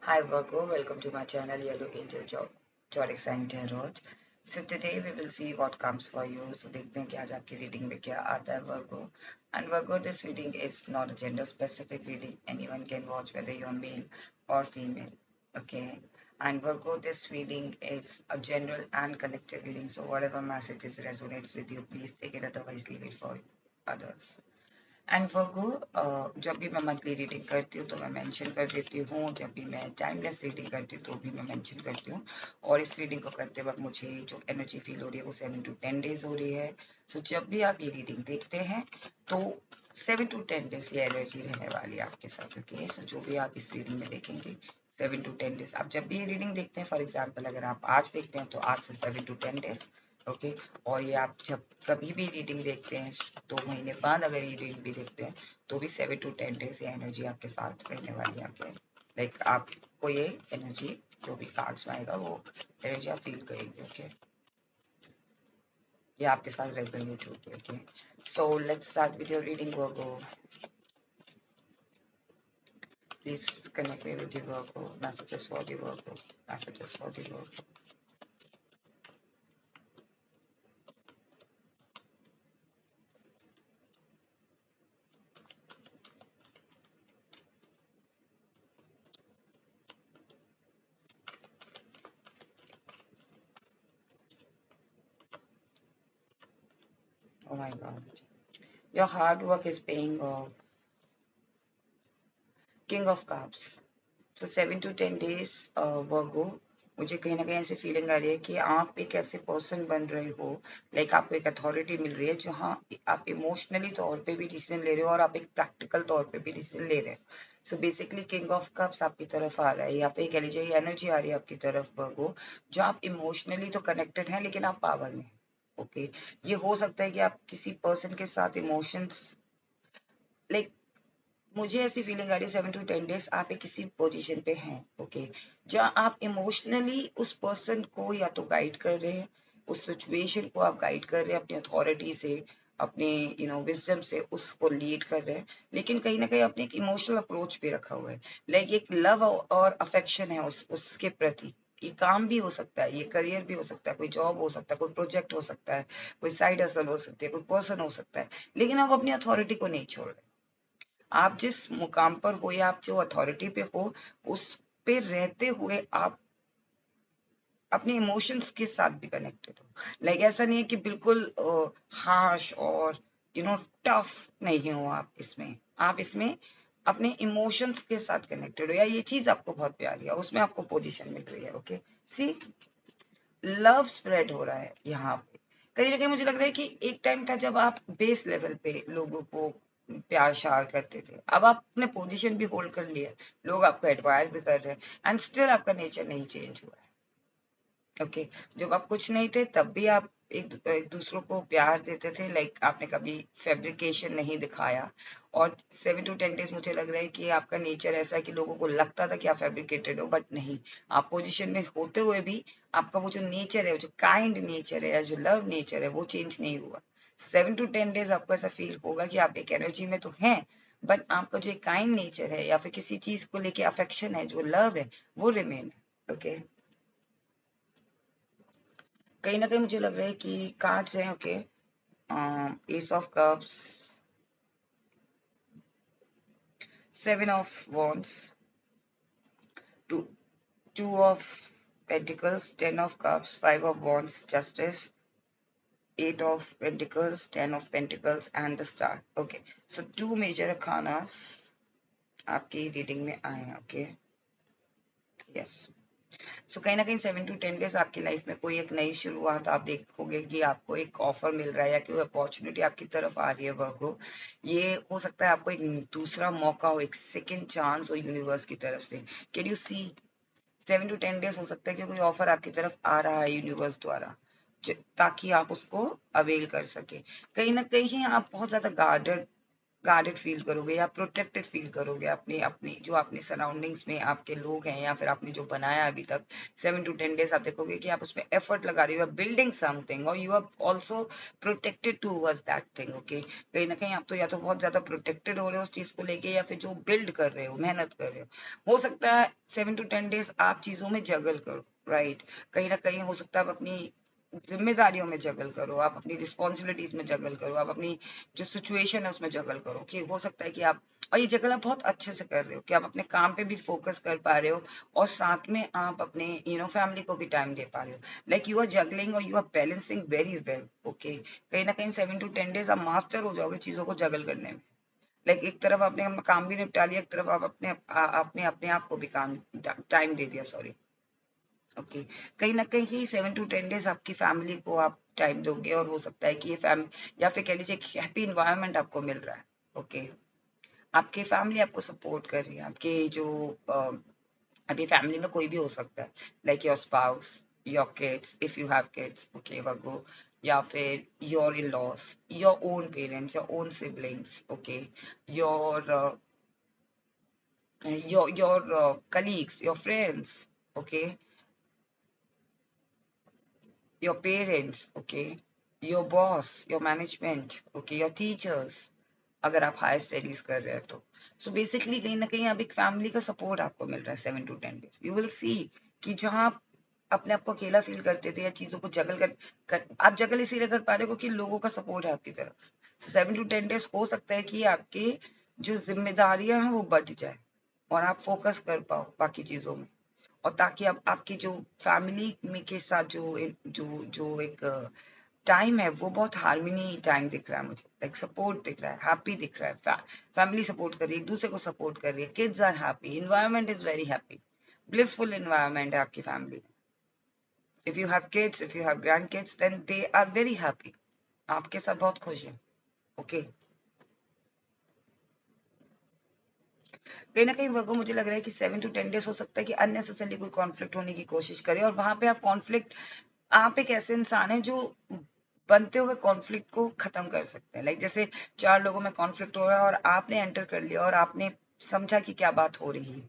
Hi Virgo, welcome to my channel Yellow Angel Zodiac Sign Tarot. So today we will see what comes for you. So देखते हैं कि आज आपकी reading में क्या आता है Virgo. And Virgo, this reading is not a gender specific reading. Anyone can watch whether you're male or female. Okay. And Virgo, this reading is a general and collective reading. So whatever messages resonates with you, please take it. Otherwise, leave it for others. And वर्गो, जब भी मैं monthly reading करती हूँ तो मैं mention कर देती हूँ, जब भी मैं टाइमलेस रीडिंग करती हूँ तो भी मैं मेंशन करती हूँ। और इस रीडिंग को करते वक्त मुझे जो एनर्जी फील हो रही है वो 7 to 10 डेज हो रही है। सो जब भी आप ये रीडिंग देखते हैं तो 7 to 10 डेज ये एनर्जी रहने वाली है आपके साथ। ओके, सो जो भी आप इस रीडिंग में देखेंगे 7 to 10 डेज, आप जब भी ये रीडिंग देखते हैं, फॉर एग्जाम्पल अगर आप आज देखते हैं तो आज से 7 to 10 डेज। ओके, और ये आप जब कभी भी रीडिंग देखते हैं 2 महीने बाद अगर ये रीडिंग भी देखते हैं तो भी 7 to 10 डेज ये एनर्जी आपके साथ रहने वाली है। ओके, लाइक आपको ये एनर्जी जो भी कार्ड्स में आएगा वो एनर्जी आप फील करेंगे। ओके, ये आपके साथ रेजोनेट होगी। Okay, so let's start with your reading Virgo. Please connect me with the Virgo, messages for the Virgo, messages for the Virgo. Oh my God, your hard work is paying off. King of Cups. So 7 to 10 days वर्गो, मुझे कहीं ना कहीं ऐसी feeling आ रही है कि आप एक ऐसे पर्सन बन रहे हो, लाइक आपको एक अथॉरिटी मिल रही है जहाँ आप इमोशनली तौर पे भी डिसीजन ले रहे हो और आप एक प्रैक्टिकल तौर पे भी डिसीजन ले रहे हो। So basically king of cups आपकी तरफ आ रहा है, या फिर कह लीजिए ये एनर्जी आ रही है आपकी तरफ वर्गो, जो आप इमोशनली तो कनेक्टेड हैं लेकिन आप पावर में। ओके, ये हो सकता है कि आप किसी पर्सन के साथ इमोशंस, लाइक मुझे ऐसी फीलिंग आ रही है 7 to 10 डेज आप एक किसी पोजीशन पे हैं। ओके, जहाँ आप इमोशनली उस पर्सन को या तो गाइड कर रहे हैं, उस सिचुएशन को आप गाइड कर रहे हैं अपनी अथॉरिटी से, अपने विजडम से उसको लीड कर रहे हैं, लेकिन कहीं ना कहीं अपने एक इमोशनल अप्रोच पे रखा हुआ है। लाइक एक लव और अफेक्शन है उसके प्रति। ये काम भी हो सकता है, ये करियर भी हो सकता है, कोई जॉब हो सकता है, कोई प्रोजेक्ट हो सकता है, कोई साइड हसल हो सकती है, कोई पर्सन हो सकता है, लेकिन आप अपनी अथॉरिटी को नहीं छोड़ रहे। आप जिस मुकाम पर हो या आप जो अथॉरिटी पे हो उस पे रहते हुए आप अपने इमोशंस के साथ भी कनेक्टेड हो। लाइक ऐसा नहीं है कि बिल्कुल हार्श और टफ नहीं हो आप इसमें अपने इमोशंस के साथ कनेक्टेड हो, या ये चीज आपको बहुत प्यारी है, उसमें आपको पोजीशन मिल रही है। ओके, सी लव स्प्रेड हो रहा है यहाँ पे। कहीं ना कहीं मुझे लग रहा है कि एक टाइम था जब आप बेस लेवल पे लोगों को प्यार शार करते थे, अब आप अपने पोजीशन भी होल्ड कर लिया, लोग आपको एडमायर भी कर रहे हैं एंड स्टिल आपका नेचर नहीं चेंज हुआ है। ओके, जब आप कुछ नहीं थे तब भी आप एक दूसरों को प्यार देते थे, लाइक आपने कभी फैब्रिकेशन नहीं दिखाया। और 7 to 10 डेज मुझे लग रहा है कि आपका नेचर ऐसा है कि लोगों को लगता था कि आप फैब्रिकेटेड हो, बट नहीं, आप पोजीशन में होते हुए भी आपका वो जो नेचर है, वो जो काइंड नेचर है या जो लव नेचर है वो चेंज नहीं हुआ। 7 to 10 डेज आपको ऐसा फील होगा कि आप एक एनर्जी में तो हैं, बट आपका जो काइंड नेचर है या फिर किसी चीज को लेके अफेक्शन है, जो लव है, वो रिमेन है। ओके, कहीं ना कहीं मुझे लग रहा है कि कार्ड्स हैं। Okay, ace of cups, 7 of wands, two two of pentacles, 10 of cups, 5 of wands, justice, 8 of pentacles, 10 of pentacles and the star. Okay, so 2 major खानास आपकी रीडिंग में आए हैं। ओके, यस, सो कहीं ना कहीं 7 to 10 डेज आपकी लाइफ में कोई एक नई शुरुआत आप देखोगे कि आपको एक ऑफर मिल रहा है या कोई अपॉर्चुनिटी आपकी तरफ आ रही है वर्गो। ये हो सकता है आपको एक दूसरा मौका हो, एक सेकेंड चांस हो यूनिवर्स की तरफ से। Can you see, 7 to 10 days हो सकता है कि कोई ऑफर आपकी तरफ आ रहा है यूनिवर्स द्वारा, ताकि आप उसको अवेल कर सके। कहीं ना कहीं आप बहुत ज्यादा गार्डेड गार्डेड फील करोगे या प्रोटेक्टेड फील करोगे अपनी अपनी जो अपनी सराउंडिंग्स में आपके लोग हैं या फिर आपने जो बनाया अभी तक 7 to 10 days, आप देखोगे कि आप उसमें एफर्ट लगा रहे हो, बिल्डिंग समथिंग और you are also protected towards that thing. Okay, कहीं ना कहीं आप तो या तो बहुत ज्यादा प्रोटेक्टेड हो रहे हो उस चीज को लेके या फिर जो बिल्ड कर रहे हो, मेहनत कर रहे हो सकता है 7 to 10 days आप चीजों में जगल करो, राइट। कहीं ना कहीं हो सकता है आप अपनी जिम्मेदारियों में जगल करो, आप अपनी रिस्पॉन्सिबिलिटीज में जगल करो, आप अपनी जो सिचुएशन है उसमें जगल करो कि हो सकता है कि आप, और ये जगल आप बहुत अच्छे से कर रहे हो कि आप अपने काम पे भी फोकस कर पा रहे हो और साथ में आप अपने फैमिली को भी टाइम दे पा रहे हो। लाइक यू आर जगलिंग और you are balancing very well. Okay, कहीं ना कहीं 7 to 10 days आप मास्टर हो जाओगे चीजों को जगल करने में। लाइक एक तरफ आपने अपना काम भी निपटा लिया, एक तरफ आप अपने अपने आप को भी काम टाइम दे दिया, सॉरी। ओके, कहीं ना कहीं 7 to 10 days आपकी फैमिली को आप टाइम दोगे और हो सकता है कि ये फैम या फिर कह लीजिए हैप्पी इन्वायरमेंट आपको मिल रहा है। ओके, आपकी फैमिली आपको सपोर्ट कर रही है, आपके जो अभी फैमिली में कोई भी हो सकता है, like your spouse, your kids if you have kids, okay वगो, या फिर your in laws, your own parents, your own siblings, okay, your your colleagues, your friends, okay, your parents, okay, your boss, your management, okay, your teachers, अगर आप higher studies कर रहे हैं तो। So basically कहीं ना कहीं अब एक फैमिली का सपोर्ट आपको मिल रहा है 7 to 10 days। You will see कि जहाँ आप अपने आप को अकेला फील करते थे या चीजों को जगल आप जगल इसीलिए कर पा रहे हो क्योंकि लोगों का सपोर्ट है आपकी तरफ। सो 7 to 10 days हो सकता है कि आपके जो जिम्मेदारियां हैं वो बढ़ जाए और आप फोकस कर पाओ बाकी चीजों में, और ताकि आप आपकी जो फैमिली में के साथ जो जो एक टाइम है वो बहुत हार्मनी टाइम दिख रहा है मुझे, लाइक सपोर्ट दिख रहा है, हैप्पी दिख रहा है, फैमिली सपोर्ट कर रही है, एक दूसरे को सपोर्ट कर रही है, kids are happy, environment is very happy, blissful environment है आपकी फैमिली में। If you have kids, if you have grand kids, then they are very happy, आपके साथ बहुत खुश है। ओके, कहीं ना कहीं वर्गो मुझे लग रहा है कि 7 to 10 days हो सकता है कि अननेसेसरली कोई कॉन्फ्लिक्ट होने की कोशिश करे और वहां पे आप कॉन्फ्लिक्ट, आप एक ऐसे इंसान है जो बनते हुए कॉन्फ्लिक्ट को खत्म कर सकते हैं। लाइक जैसे 4 लोगों में कॉन्फ्लिक्ट हो रहा है और आपने एंटर कर लिया और आपने समझा कि क्या बात हो रही है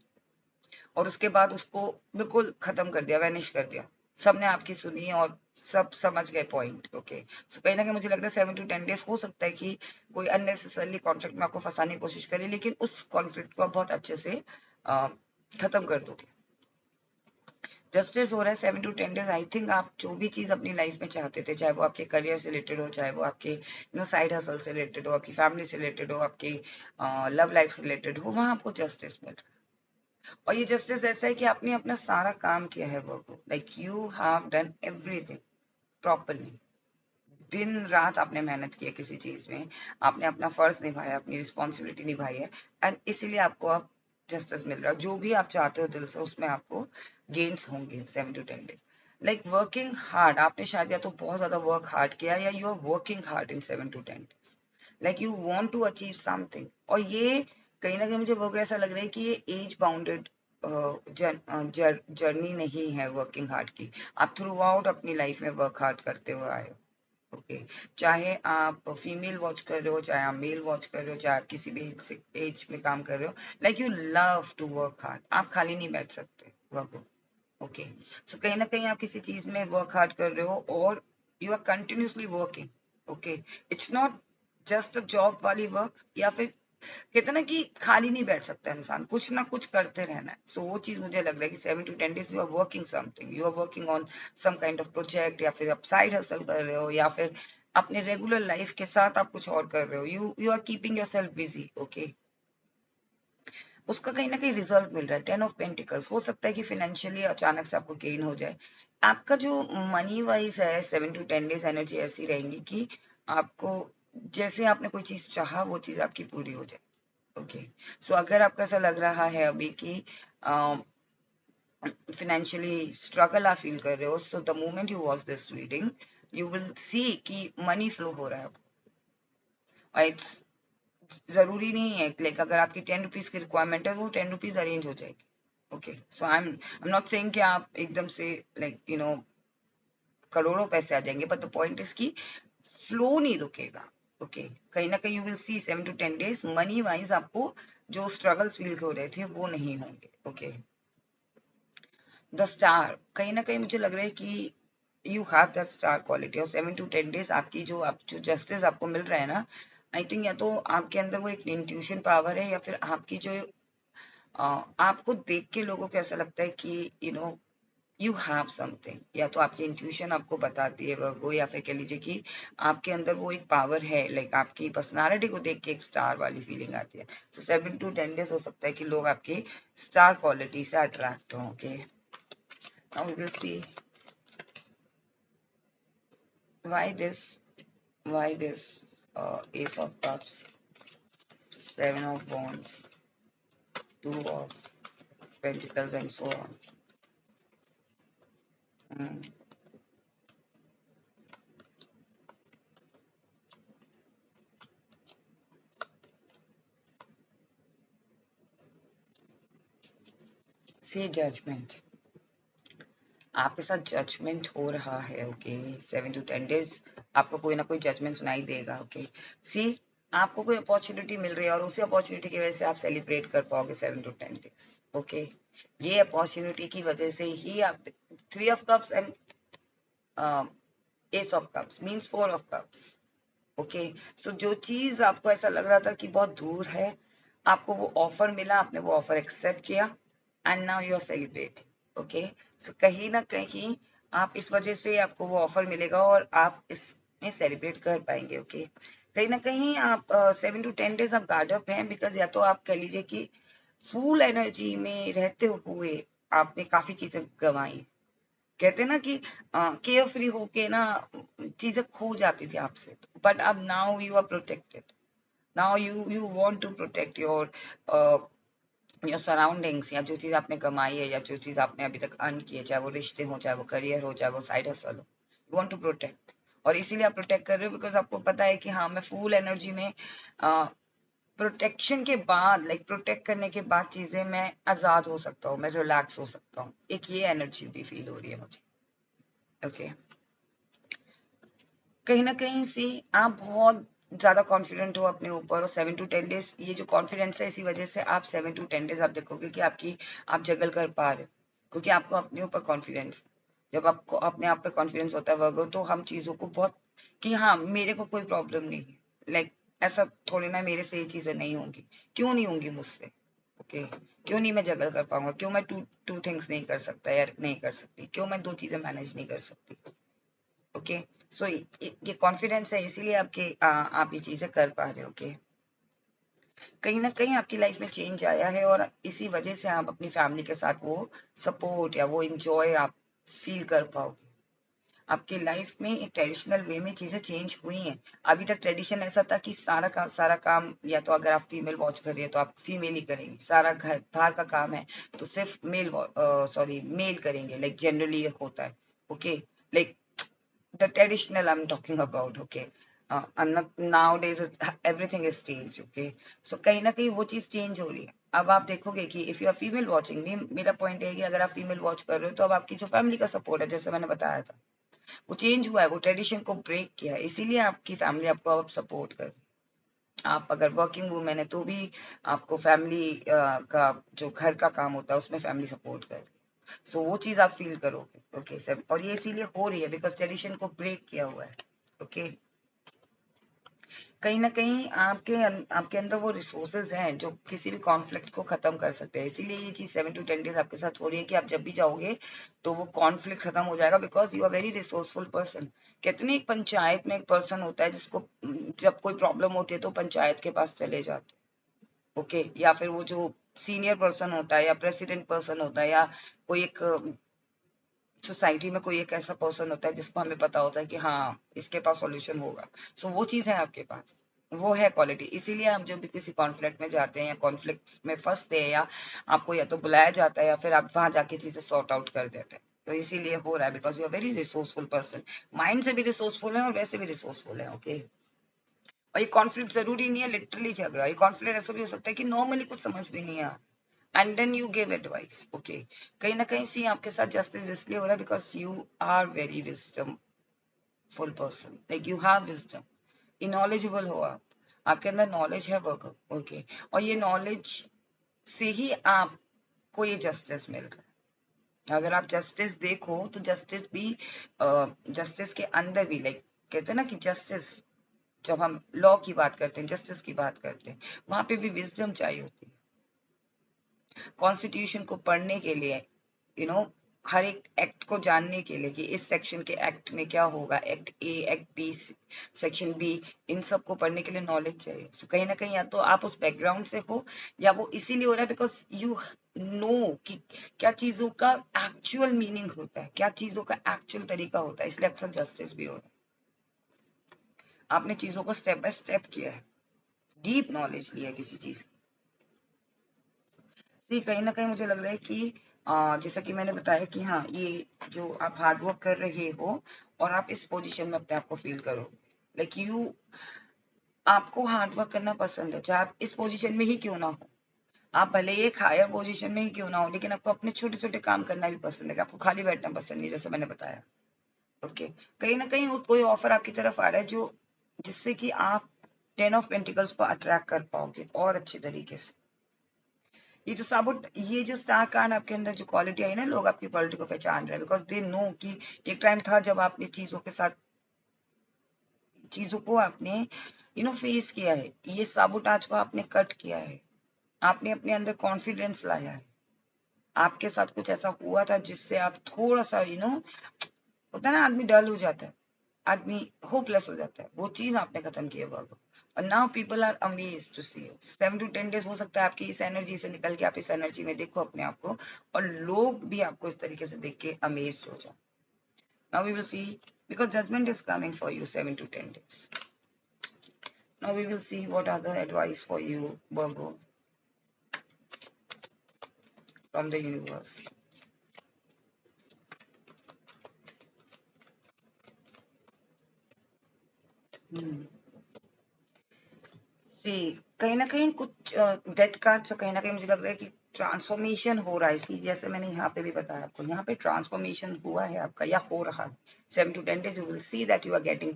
और उसके बाद उसको बिल्कुल खत्म कर दिया, वैनिश कर दिया, सबने आपकी सुनी और सब समझ गए पॉइंट। ओके, सो कहीं ना कहीं मुझे लग रहा है 7 to 10 days हो सकता है कि कोई अननेसेसरली कॉन्फ्लिक्ट में आपको फंसाने की कोशिश करे, लेकिन उस कॉन्फ्लिक्ट को आप बहुत अच्छे से खत्म कर दोगे। जस्टिस हो रहा है 7 to 10 days। आई थिंक आप जो भी चीज अपनी लाइफ में चाहते थे, चाहे वो आपके करियर से रिलेटेड हो, चाहे वो आपके साइड हसल से रिलेटेड हो, आपकी फैमिली से रिलेटेड हो, आपकी लव लाइफ से रिलेटेड हो, वहां आपको जस्टिस मिल रहा है। और ये जस्टिस ऐसा है कि आपने अपना सारा काम किया है work, like you have done everything properly, दिन रात आपने मेहनत की है किसी चीज में, आपने अपना फर्ज निभाया, अपनी रिस्पॉन्सिबिलिटी निभाई है, एंड इसीलिए आपको अब जस्टिस मिल रहा है। जो भी आप चाहते हो दिल से उसमें आपको गेन्स होंगे 7 to 10 days। Like working hard, आपने शायद या तो बहुत ज्यादा वर्क हार्ड किया या you are working hard in 7 to 10 days, like you want to achieve something. और ये कहीं ना कहीं मुझे वर्क ऐसा लग रहा है कि ये एज बाउंडेड जर्नी नहीं है वर्किंग हार्ड की, आप थ्रू आउट अपनी लाइफ में वर्क हार्ड करते हुए आए हो। ओके, चाहे आप फीमेल वॉच कर रहे हो, चाहे आप मेल वॉच कर रहे हो, चाहे आप किसी भी एज में काम कर रहे हो, like you love to work hard, आप खाली नहीं बैठ सकते वर्क। ओके, सो कहीं ना कहीं आप किसी चीज में वर्क हार्ड कर रहे हो और you are continuously working. Okay, it's not just a job वाली वर्क, या फिर कहते हैं ना कि खाली नहीं बैठ सकता इंसान, कुछ ना कुछ करते रहना है। सो वो चीज मुझे लग रहा है कि 7 to 10 days you are working something, you are working on some kind of project, या फिर आप साइड हसल कर रहे हो, या फिर अपने रेगुलर लाइफ के साथ आप कुछ और कर रहे हो, you are keeping yourself busy. Okay, उसका कहीं ना कहीं रिजल्ट मिल रहा है 10 of Pentacles। हो सकता है कि फाइनेंशियली अचानक से आपको गेन हो जाए। आपका जो मनी वाइज है 7 to 10 days एनर्जी ऐसी रहेंगी कि आपको जैसे आपने कोई चीज चाहा वो चीज आपकी पूरी हो जाए। ओके, सो अगर आपको ऐसा लग रहा है अभी कि फाइनेंशियली स्ट्रगल आप फील कर रहे हो, so the moment you watch this reading you will see कि मनी फ्लो हो रहा है। और इट्स जरूरी नहीं है, लाइक अगर आपकी 10 रुपीज की रिक्वायरमेंट है वो 10 रुपीज अरेंज हो जाएगी। Okay, so I am not saying कि आप एकदम से लाइक करोड़ों पैसे आ जाएंगे, बट द पॉइंट इज कि फ्लो नहीं रुकेगा। ओके कहीं ना कहीं you will see 7 to 10 days money wise आपको जो स्ट्रगल्स फील हो रहे थे वो नहीं होंगे। ओके द स्टार कहीं ना कहीं मुझे लग रहा है कि you have that star quality और 7 to 10 days आपकी जो जस्टिस आपको मिल रहा है ना, आई थिंक या तो आपके अंदर वो एक इंट्यूशन पावर है या फिर आपकी जो आपको देख के लोगों को ऐसा लगता है कि यू हैव समथिंग, या तो आपकी इंट्यूशन आपको बताती है वो, या फिर कह लीजिए कि आपके अंदर वो एक पावर है, लाइक आपकी पर्सनालिटी को देख के एक स्टार वाली फीलिंग आती है। सो 7 to 10 days हो सकता है कि लोग आपकी स्टार क्वालिटी से अट्रैक्ट हों। Okay now we will see why this ace of cups, 7 of wands, 2 of pentacles and so on. Hmm. See judgment, आपके साथ जजमेंट हो रहा है। ओके 7 to 10 days आपको कोई ना कोई जजमेंट सुनाई देगा। ओके सी आपको कोई अपॉर्चुनिटी मिल रही है और उसी अपॉर्चुनिटी की वजह से आप सेलिब्रेट कर पाओगे 7 to 10 days। ओके ये अपॉर्चुनिटी की वजह से ही आप 3 of cups and S of cups means 4 of cups। Okay so जो चीज आपको ऐसा लग रहा था कि बहुत दूर है, आपको वो ऑफर मिला, आपने वो ऑफर एक्सेप्ट किया and now you are celebrating. Okay so कहीं ना कहीं आप इस वजह से आपको वो ऑफर मिलेगा और आप इसमें सेलिब्रेट कर पाएंगे। ओके कहीं ना कहीं आप 7 to 10 days आप गार्ड अप हैं, बिकॉज या तो आप कह लीजिए कि फुल एनर्जी में रहते हुए आपने काफी चीजें गंवाई। कहते हैं ना कि केयर फ्री होके ना चीजें खो जाती थी आपसे, बट अब now you are protected. Now you want to protect your surroundings, या जो चीज आपने कमाई है या जो चीज आपने अभी तक अर्न की है, चाहे वो रिश्ते हो, चाहे वो करियर हो, चाहे वो साइड हसल हो, यू वांट टू प्रोटेक्ट। और इसीलिए आप प्रोटेक्ट कर रहे हो बिकॉज आपको पता है कि हाँ मैं फुल एनर्जी में प्रोटेक्शन के बाद, लाइक प्रोटेक्ट करने के बाद चीजें मैं आजाद हो सकता हूँ, मैं रिलैक्स हो सकता हूँ। एक ये एनर्जी भी फील हो रही है मुझे। ओके कहीं ना कहीं से आप बहुत ज्यादा कॉन्फिडेंट हो अपने ऊपर, और 7 to 10 days ये जो कॉन्फिडेंस है इसी वजह से आप 7 to 10 days आप देखोगे कि आप जगल कर पा रहे हो, क्योंकि आपको अपने ऊपर कॉन्फिडेंस। जब आपको अपने आप पे कॉन्फिडेंस होता है वर्गो, तो हम चीजों को बहुत कि हाँ मेरे को कोई प्रॉब्लम नहीं है, लाइक ऐसा थोड़ी ना मेरे से ये चीजें नहीं होंगी, क्यों नहीं होंगी मुझसे। ओके क्यों नहीं मैं जगल कर पाऊंगा, क्यों मैं टू टू थिंग्स नहीं कर सकता या नहीं कर सकती, क्यों मैं 2 चीजें मैनेज नहीं कर सकती। ओके सो ये कॉन्फिडेंस है, इसीलिए आप ये चीजें कर पा रहे हो। ओके कहीं ना कहीं आपकी लाइफ में चेंज आया है और इसी वजह से आप अपनी फैमिली के साथ वो सपोर्ट या वो इंजॉय आप फील कर पाओगे। आपकी लाइफ में एक ट्रेडिशनल वे में चीजें चेंज हुई हैं। अभी तक ट्रेडिशन ऐसा था कि सारा काम या तो अगर आप फीमेल वॉच कर रही है तो आप फीमेल ही करेंगे, सारा घर बाहर का काम है तो सिर्फ मेल करेंगे, लाइक जनरली ये होता है। Okay like the traditional I'm talking about। okay I'm not nowadays everything is changed। okay so कहीं ना कहीं वो चीज चेंज हो रही है। अब आप देखोगे कि if you are female watching me, मेरा पॉइंट है कि अगर आप फीमेल वॉच कर रहे हो तो अब आपकी जो फैमिली का सपोर्ट है, जैसे मैंने बताया था, वो चेंज हुआ है, वो ट्रेडिशन को ब्रेक किया है, इसीलिए आपकी फैमिली आपको अब सपोर्ट कर। आप अगर वर्किंग वूमेन है तो भी आपको फैमिली का जो घर का काम होता है उसमें फैमिली सपोर्ट कर। सो वो चीज आप फील करोगे। ओके सर और ये इसीलिए हो रही है बिकॉज ट्रेडिशन को ब्रेक किया हुआ है। ओके कहीं ना कहीं आपके अंदर वो रिसोर्सेज हैं जो किसी भी कॉन्फ्लिक्ट को खत्म कर सकते हैं, इसीलिए ये चीज 7 to 10 days आपके साथ हो रही है कि आप जब भी जाओगे तो वो कॉन्फ्लिक्ट खत्म हो जाएगा because you are very resourceful person. कहते हैं एक पंचायत में एक पर्सन होता है जिसको जब कोई प्रॉब्लम होती है तो पंचायत के पास चले जाते हैं। ओके या फिर वो जो सीनियर पर्सन होता है या प्रेसिडेंट पर्सन होता है या कोई एक सोसाइटी में कोई एक ऐसा पर्सन होता है जिसको हमें पता होता है कि हाँ इसके पास सॉल्यूशन होगा। सो वो चीज है आपके पास, वो है क्वालिटी। इसीलिए आप जब भी किसी कॉन्फ्लिक्ट में जाते हैं या कॉन्फ्लिक्ट में फंसते हैं या आपको या तो बुलाया जाता है या फिर आप वहां जाके चीजें सॉर्ट आउट कर देते हैं, तो इसीलिए हो रहा है because you are very resourceful person. Mind से भी रिसोर्सफुल है और वैसे भी रिसोर्सफुल है। ओके और ये कॉन्फ्लिक्ट जरूरी नहीं है लिटरली झगड़ा, ये कॉन्फ्लिक्ट ऐसा भी हो सकता है कि नॉर्मली कुछ समझ भी नहीं आया and then you give advice. Okay कहीं ना कहीं सी आपके साथ जस्टिस इसलिए हो रहा है because you are very wisdom full person, like you have wisdom. Knowledgeable हो आप, आपके अंदर नॉलेज है वर्क, ओके, और ये नॉलेज से ही आपको ये जस्टिस मिल रहा है। अगर आप जस्टिस देखो तो जस्टिस भी, जस्टिस के अंदर भी, लाइक कहते हैं ना कि जस्टिस, जब हम लॉ की बात करते हैं, जस्टिस की बात करते हैं, वहां पे भी विजडम चाहिए होती है। कॉन्स्टिट्यूशन को पढ़ने के लिए, यू नो, हर एक एक्ट को जानने के लिए कि इस सेक्शन के एक्ट में क्या होगा, act A, act B, section B, इन सब को पढ़ने के लिए नॉलेज चाहिए। सो कहीं ना कहीं या तो आप उस बैकग्राउंड से हो, या वो इसीलिए हो रहा है बिकॉज यू नो कि क्या चीजों का एक्चुअल मीनिंग होता है, क्या चीजों का एक्चुअल तरीका होता है, इसलिए अक्सर जस्टिस भी हो रहा है। आपने चीजों को स्टेप बाय स्टेप किया है, डीप नॉलेज लिया है किसी चीज। तो कहीं ना कहीं मुझे लग रहा है कि जैसा कि मैंने बताया कि हाँ, ये जो आप हार्ड वर्क कर रहे हो और आप इस पोजीशन में अपने आप को फील करो, लाइक यू, आपको हार्ड वर्क करना पसंद है, चाहे आप इस पोजीशन में ही क्यों ना हो, आप भले ही एक हायर पोजीशन में ही क्यों ना हो, लेकिन आपको अपने छोटे छोटे काम करना भी पसंद है, आपको खाली बैठना पसंद नहीं, जैसे मैंने बताया। ओके, कहीं ना कहीं कोई ऑफर आपकी तरफ आ रहा है जो, जिससे कि आप 10 ऑफ पेंटिकल्स को अट्रैक्ट कर पाओगे और अच्छे तरीके से। ये जो साबुत, ये जो स्टार कार्ड आपके अंदर जो क्वालिटी आई ना, लोग आपकी क्वालिटी को पहचान रहे हैं बिकॉज दे नो कि एक टाइम था जब आपने चीजों के साथ, चीजों को आपने फेस किया है, ये साबुताज को आपने कट किया है, आपने अपने अंदर कॉन्फिडेंस लाया है, आपके साथ कुछ ऐसा हुआ था जिससे आप थोड़ा सा होता है ना, आदमी डल हो जाता है, आदमी होपलेस हो जाता है, वो चीज आपने खत्म की है बाबू। और now people are amazed to see you. 7 to 10 days हो सकता है आपकी इस एनर्जी से निकल के आप इस एनर्जी में देखो अपने आप को, और लोग भी आपको इस तरीके से देख के अमेज्ड हो जाए। Now we will see, because judgement is coming for you 7 to 10 days. Now we will see what are the advice for you Virgo from the universe. Hmm. See, कहीं ना कहीं कुछ डेथ कार्ड से कहीं ना कहीं मुझे लग रहा है कि ट्रांसफॉर्मेशन हो रहा है, इसी जैसे मैंने यहाँ पे भी बताया आपको, यहाँ पे ट्रांसफॉर्मेशन हुआ है आपका या हो रहा है। 7 to 10 days you will see that you are getting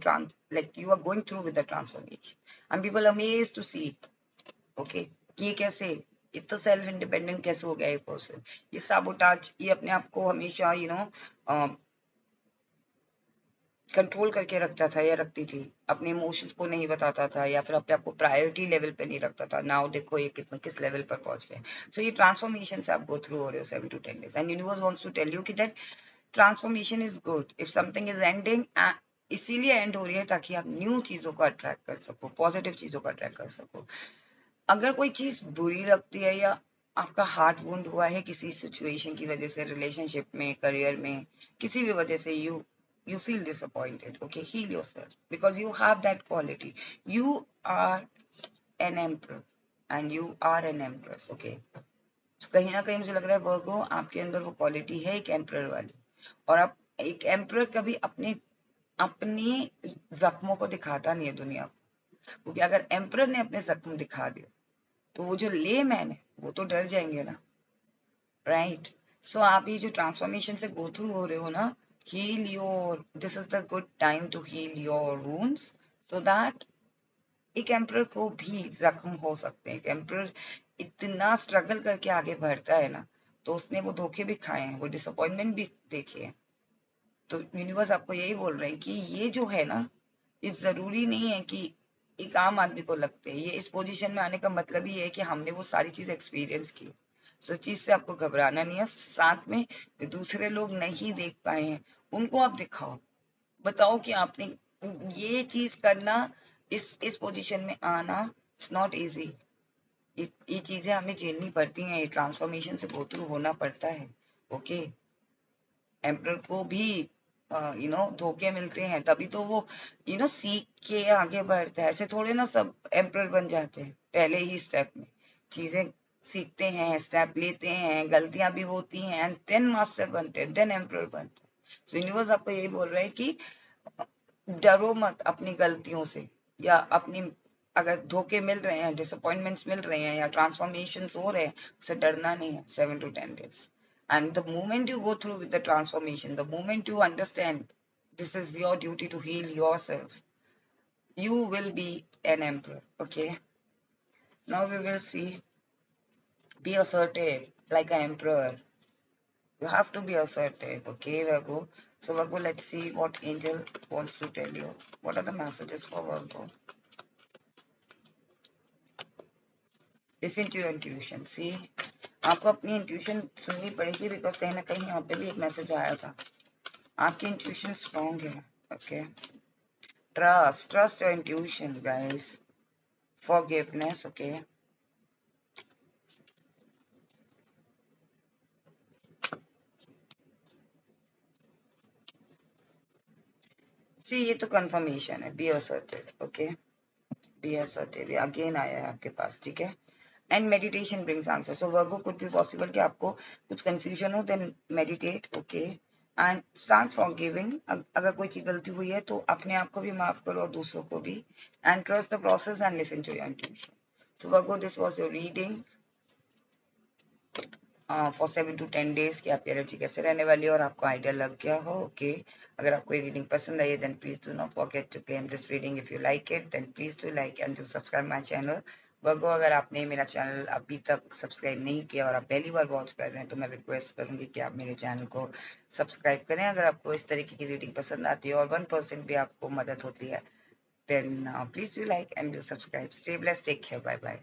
like you are going through with the transformation and people are amazed to see it. Okay, कि ये कैसे, इतना सेल्फ इंडिपेंडेंट कैसे हो गया ये पर्सन, ये साबोटाज, ये अपने आप को हमेशा कंट्रोल करके रखता था या रखती थी, अपने इमोशंस को नहीं बताता था या फिर अपने आप को प्रायोरिटी लेवल पे नहीं रखता था, नाउ देखो ये कितना किस लेवल पर पहुंच गए। सो ये ट्रांसफॉर्मेशन से आप गो थ्रू हो रहे हो 7 to 10 days, and universe wants to tell you कि that transformation is good if something is ending, इसीलिए एंड हो रही है ताकि आप न्यू चीजों को अट्रैक्ट कर सको, पॉजिटिव चीजों को अट्रैक्ट कर सको। अगर कोई चीज बुरी लगती है या आपका हार्ट वुंड हुआ है किसी सिचुएशन की वजह से, रिलेशनशिप में, करियर में, किसी भी वजह से you feel disappointed, okay, heal yourself because you have that quality. You are an emperor and you are an empress, okay. So कहीं ना कहीं मुझे लग रहा है वर्गो आपके अंदर वो क्वालिटी है एक एम्प्रर वाली, और आप एक एम्प्रर कभी अपने अपनी जख्मों को दिखाता नहीं है दुनिया को, क्योंकि अगर एम्प्रर ने अपने जख्म दिखा दिए तो वो जो ले मैन है वो तो डर जाएंगे ना, राइट। सो आप ये जो ट्रांसफॉर्मेशन से गो थ्रू हो रहे हो ना, heal your, this is the good time to heal your wounds, so that एक एम्प्रर को भी जख्म हो सकते हैं। एक एम्प्रर इतना स्ट्रगल करके आगे बढ़ता है ना, तो उसने वो धोखे भी खाए हैं, वो डिसअपॉइंटमेंट भी देखे हैं। तो यूनिवर्स आपको यही बोल रहे हैं कि ये जो है ना, ये जरूरी नहीं है कि एक आम आदमी को लगते हैं, ये इस पोजीशन में आने का मतलब ही है कि हमने वो सारी चीज एक्सपीरियंस की। सो चीज से आपको घबराना नहीं है, साथ में दूसरे लोग नहीं देख पाए हैं उनको आप दिखाओ, बताओ कि आपने ये चीज करना, इस पोजीशन में आना, इट्स नॉट इजी। ये चीजें हमें झेलनी पड़ती हैं, ये ट्रांसफॉर्मेशन से गो थ्रू होना पड़ता है, ओके। एम्प्रर को भी धोखे मिलते हैं, तभी तो वो सीख के आगे बढ़ता है। ऐसे थोड़े ना सब एम्प्रर बन जाते हैं पहले ही स्टेप में, चीजें सीखते हैं, स्टेप लेते हैं, गलतियां भी होती हैं, एंड देन मास्टर बनते हैं, देन एम्प्रर बनते हैं। सो यूनिवर्स आपको यही बोल रहा है कि डरो मत अपनी गलतियों से, या अपनी अगर धोखे मिल रहे हैं, डिसअपॉइंटमेंट्स मिल रहे हैं या ट्रांसफॉर्मेशन हो रहे हैं, उससे डरना नहीं है 7 to 10 days. And the moment you go through with the transformation, the moment you understand this is your duty to heal yourself, You will be an emperor. Okay. Now we will see. Be assertive like an emperor. You have to be assertive. Okay, Virgo. So Virgo, let's see what angel wants to tell you. What are the messages for Virgo? Listen to your intuition. See, आपको अपनी intuition सुननी पड़ेगी because कहीं ना कहीं यहाँ पे भी एक मैसेज आया था. आपकी इंट्यूशन स्ट्रांग है. Okay. Trust your intuition, guys. Forgiveness. Okay. See, ये तो कंफर्मेशन है. Be assertive. Okay. Be assertive. ये अगेन आया है आपके पास. ठीक है. And meditation brings answer. So Virgo, could be possible कि आपको कुछ confusion हो, then meditate. Okay. And start forgiving. अगर कोई चीज गलती हुई है तो अपने आप को भी माफ करो और दूसरों को भी. And trust the process and listen to your intuition. So Virgo, this was your reading for 7 to 10 days कि आपकी एनर्जी कैसे रहने वाली है और आपको आइडिया लग गया हो. ओके. अगर आपको ये रीडिंग पसंद आई है then please do not forget to claim this reading. If you like it then please do like and do subscribe my channel. Virgo, अगर आपने मेरा चैनल अभी तक सब्सक्राइब नहीं किया और आप पहली बार वॉच कर रहे हैं तो मैं रिक्वेस्ट करूंगी कि आप मेरे चैनल को सब्सक्राइब करें. अगर आपको इस तरीके की रीडिंग पसंद आती है और 1% भी आपको मदद होती है then please do like and do subscribe. Stay blessed. Take care. Bye bye.